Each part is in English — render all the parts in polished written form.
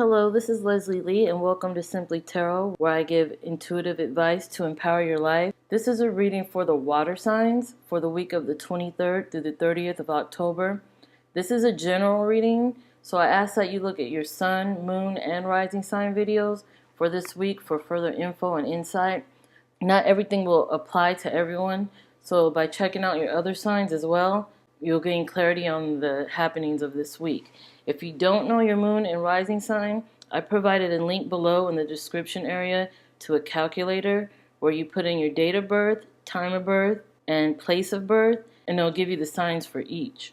Hello, this is Leslie Lee, and welcome to Simply Tarot, where I give intuitive advice to empower your life. This is a reading for the water signs for the week of the 23rd through the 30th of October. This is a general reading, so I ask that you look at your sun, moon, and rising sign videos for this week for further info and insight. Not everything will apply to everyone, so by checking out your other signs as well, you'll gain clarity on the happenings of this week. If you don't know your moon and rising sign, I provided a link below in the description area to a calculator where you put in your date of birth, time of birth, and place of birth, and it'll give you the signs for each.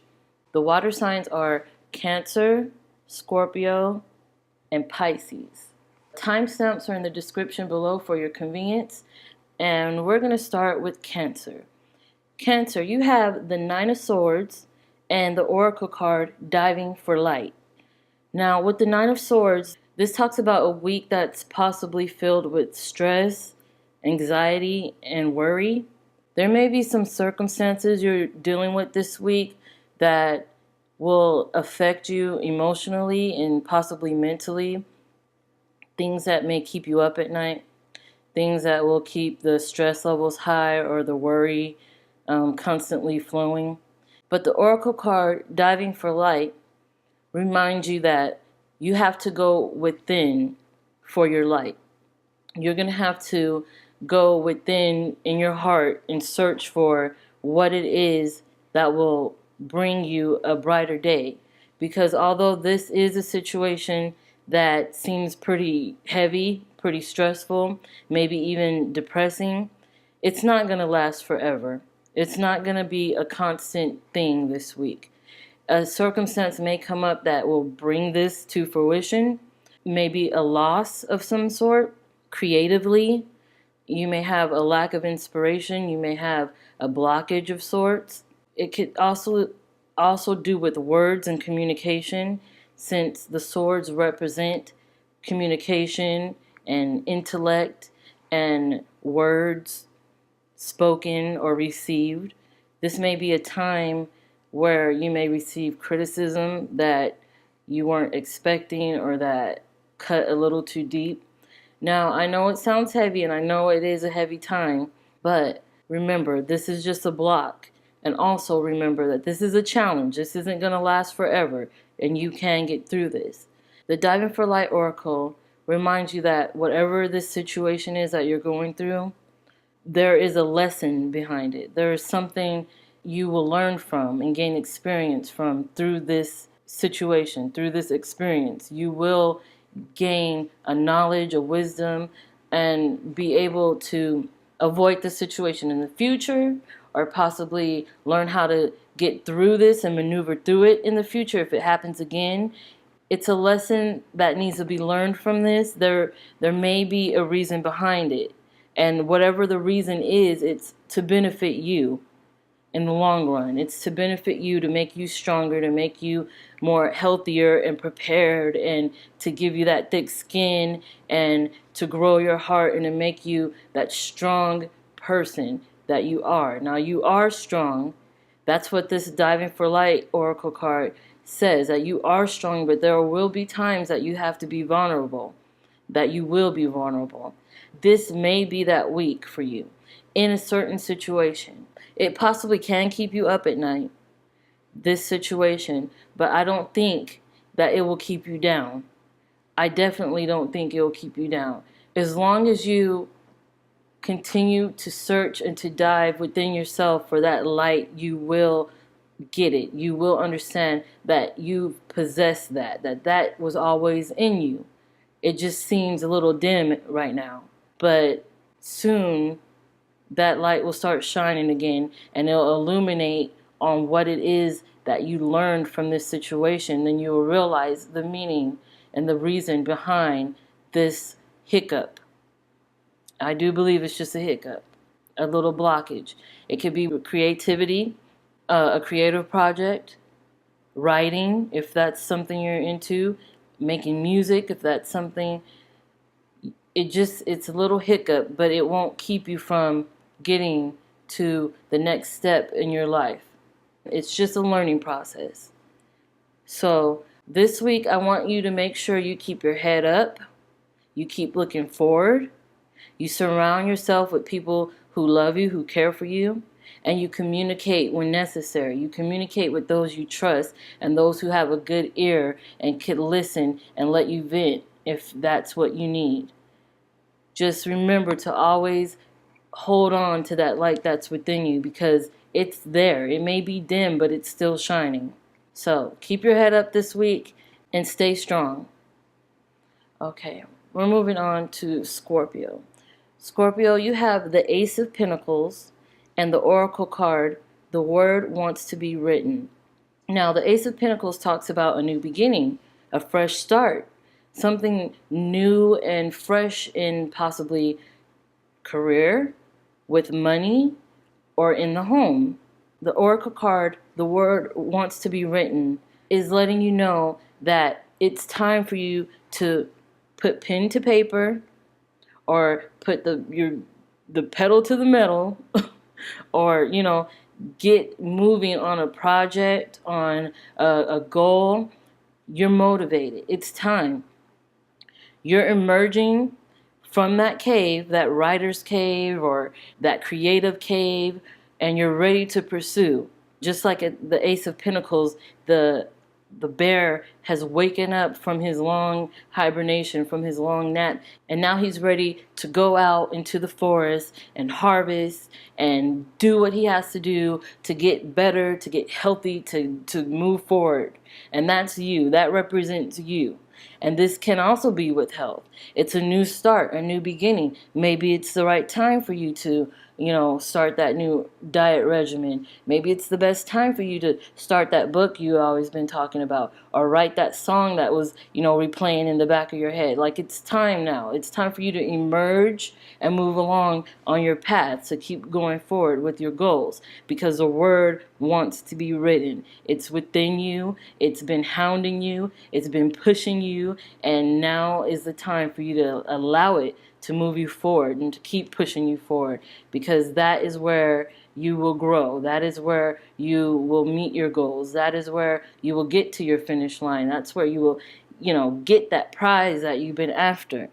The water signs are Cancer, Scorpio, and Pisces. Timestamps are in the description below for your convenience, and we're going to start with Cancer. Cancer, you have the Nine of Swords and the Oracle card, Diving for Light. Now, with the Nine of Swords, this talks about a week that's possibly filled with stress, anxiety, and worry. There may be some circumstances you're dealing with this week that will affect you emotionally and possibly mentally. Things that may keep you up at night. Things that will keep the stress levels high or the worry constantly flowing. But the Oracle card, Diving for Light, reminds you that you have to go within for your light. You're going to have to go within in your heart and search for what it is that will bring you a brighter day. Because although this is a situation that seems pretty heavy, pretty stressful, maybe even depressing, it's not going to last forever. It's not going to be a constant thing this week. A circumstance may come up that will bring this to fruition. Maybe a loss of some sort creatively. You may have a lack of inspiration. You may have a blockage of sorts. It could also do with words and communication, since the swords represent communication and intellect and words spoken or received. This may be a time where you may receive criticism that you weren't expecting or that cut a little too deep. Now, I know it sounds heavy and I know it is a heavy time, but remember, this is just a block. And also remember that this is a challenge. This isn't going to last forever, and you can get through this. The Diving for Light Oracle reminds you that whatever this situation is that you're going through, there is a lesson behind it. There is something you will learn from and gain experience from through this situation, through this experience. You will gain a knowledge, a wisdom, and be able to avoid the situation in the future, or possibly learn how to get through this and maneuver through it in the future if it happens again. It's a lesson that needs to be learned from this. There may be a reason behind it. And whatever the reason is, it's to benefit you in the long run. It's to benefit you, to make you stronger, to make you more healthier and prepared, and to give you that thick skin, and to grow your heart, and to make you that strong person that you are. Now, you are strong. That's what this Diving for Light Oracle card says, that you are strong, but there will be times that you have to be vulnerable, that you will be vulnerable. This may be that week for you in a certain situation. It possibly can keep you up at night, this situation, but I don't think that it will keep you down. I definitely don't think it will keep you down. As long as you continue to search and to dive within yourself for that light, you will get it. You will understand that you possess that was always in you. It just seems a little dim right now. But soon that light will start shining again, and it'll illuminate on what it is that you learned from this situation. Then you will realize the meaning and the reason behind this hiccup. I do believe it's just a hiccup, a little blockage. It could be creativity, a creative project, writing, if that's something you're into, making music, if that's something. It's a little hiccup, but it won't keep you from getting to the next step in your life. It's just a learning process. So This week, I want you to make sure you keep your head up, you keep looking forward, you surround yourself with people who love you, who care for you, and you communicate when necessary. You communicate with those you trust and those who have a good ear and can listen and let you vent if that's what you need. Just remember to always hold on to that light that's within you, because it's there. It may be dim, but it's still shining. So keep your head up this week and stay strong. Okay, we're moving on to Scorpio. Scorpio, you have the Ace of Pentacles and the Oracle card, the word wants to be written. Now, the Ace of Pentacles talks about a new beginning, a fresh start, something new and fresh in possibly career, with money, or in the home. The Oracle card, the word wants to be written, is letting you know that it's time for you to put pen to paper, or put the pedal to the metal, or get moving on a project, on a goal. You're motivated. It's time. You're emerging from that cave, that writer's cave or that creative cave, and you're ready to pursue. Just like at the Ace of Pentacles, the bear has waken up from his long hibernation, from his long nap, and now he's ready to go out into the forest and harvest and do what he has to do to get better, to get healthy, to move forward. And that's you. That represents you. And this can also be with health. It's a new start, a new beginning. Maybe it's the right time for you to, start that new diet regimen. Maybe it's the best time for you to start that book you've always been talking about, or write that song that was, replaying in the back of your head. Like, it's time now. It's time for you to emerge and move along on your path to keep going forward with your goals, because the word wants to be written. It's within you. It's been hounding you. It's been pushing you, and now is the time for you to allow it to move you forward and to keep pushing you forward, because that is where you will grow. That is where you will meet your goals. That is where you will get to your finish line. That's where you will, get that prize that you've been after.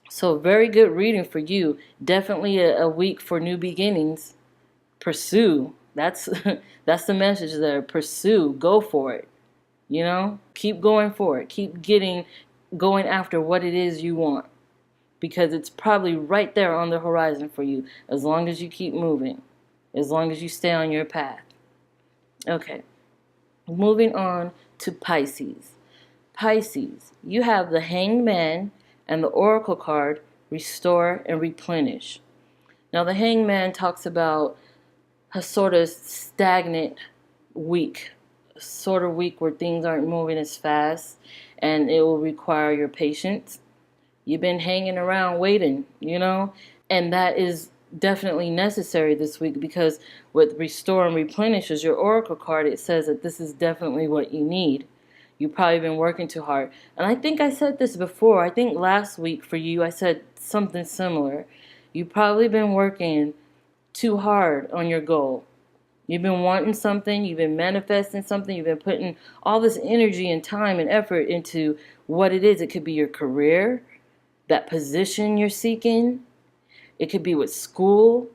So very good reading for you. Definitely a week for new beginnings. Pursue. That's that's the message there. Pursue. Go for it. Keep going for it. Keep going after what it is you want, because it's probably right there on the horizon for you, as long as you keep moving, as long as you stay on your path. Okay, moving on to Pisces. Pisces, you have the Hanged Man and the Oracle card, Restore and Replenish. Now, the Hanged Man talks about a sort of stagnant week, sort of week where things aren't moving as fast, and it will require your patience. You've been hanging around waiting, and that is definitely necessary this week, because with Restore and Replenish as your Oracle card, it says that this is definitely what you need. You've probably been working too hard. And I think I said this before. I think last week for you, I said something similar. You've probably been working too hard on your goal. You've been wanting something, you've been manifesting something, you've been putting all this energy and time and effort into what it is. It could be your career, that position you're seeking. It could be with school,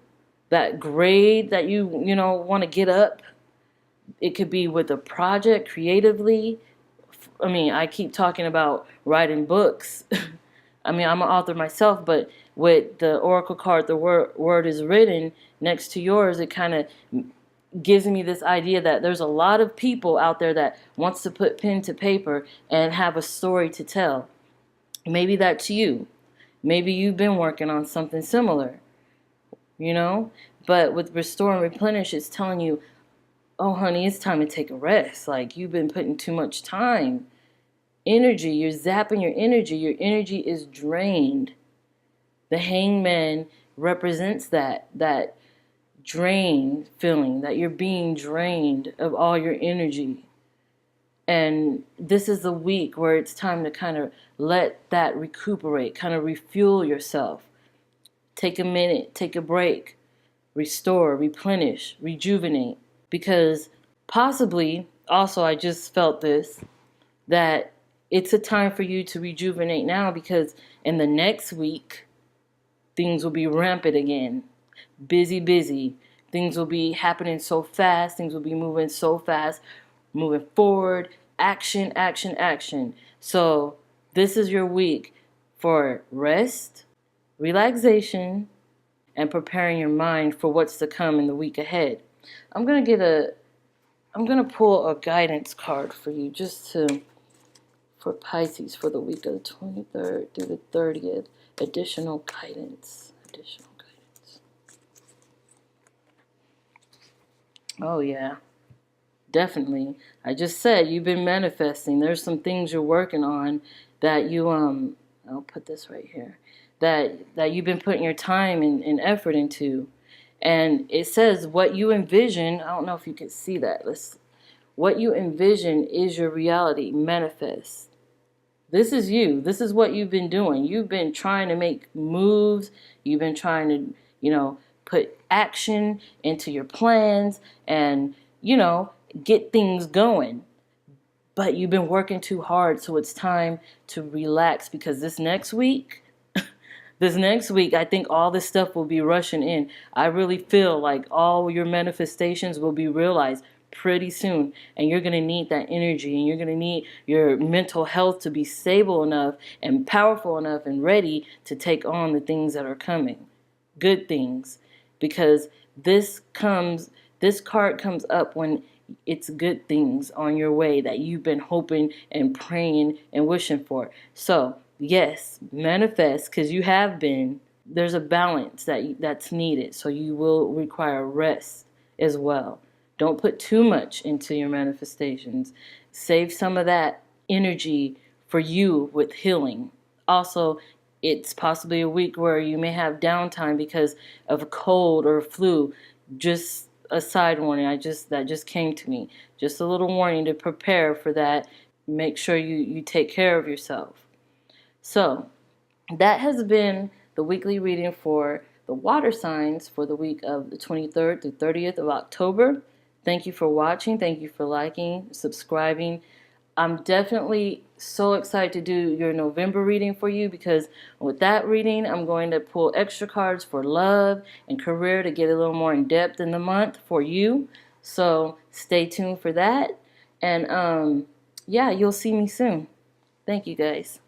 that grade that you want to get up. It could be with a project creatively. I keep talking about writing books. I'm an author myself, but with the Oracle card, the word is written next to yours, it kind of gives me this idea that there's a lot of people out there that wants to put pen to paper and have a story to tell. Maybe that's you. Maybe you've been working on something similar, But with Restore and Replenish, it's telling you, oh, honey, it's time to take a rest. Like, you've been putting too much time, energy. You're zapping your energy. Your energy is drained. The Hangman represents that drained feeling, that you're being drained of all your energy. And this is the week where it's time to kind of let that recuperate, kind of refuel yourself. Take a minute, take a break, restore, replenish, rejuvenate. Because possibly, also I just felt this, that it's a time for you to rejuvenate now, because in the next week, things will be rampant again. Busy, busy. Things will be happening so fast. Things will be moving so fast, moving forward. Action, action, action. So this is your week for rest, relaxation, and preparing your mind for what's to come in the week ahead. I'm gonna pull a guidance card for you, for Pisces for the week of the 23rd through the 30th. Additional guidance. Oh yeah, definitely. I just said you've been manifesting. There's some things you're working on that I'll put this right here. That you've been putting your time and effort into. And it says what you envision, I don't know if you can see that. What you envision is your reality. Manifest. This is you. This is what you've been doing. You've been trying to make moves. You've been trying to, put action into your plans and, get things going. But you've been working too hard, so it's time to relax, because this next week, I think all this stuff will be rushing in. I really feel like all your manifestations will be realized pretty soon. And you're going to need that energy, and you're going to need your mental health to be stable enough and powerful enough and ready to take on the things that are coming. Good things. Because this card comes up when it's good things on your way that you've been hoping and praying and wishing for. So, yes, manifest, because you have been. There's a balance that's needed, so you will require rest as well. Don't put too much into your manifestations. Save some of that energy for you with healing. Also, it's possibly a week where you may have downtime because of a cold or a flu. Just a side warning, that just came to me. Just a little warning to prepare for that. Make sure you take care of yourself. So, that has been the weekly reading for the water signs for the week of the 23rd through 30th of October. Thank you for watching. Thank you for liking, subscribing. I'm definitely so excited to do your November reading for you, because with that reading, I'm going to pull extra cards for love and career to get a little more in depth in the month for you. So stay tuned for that. And yeah, you'll see me soon. Thank you guys.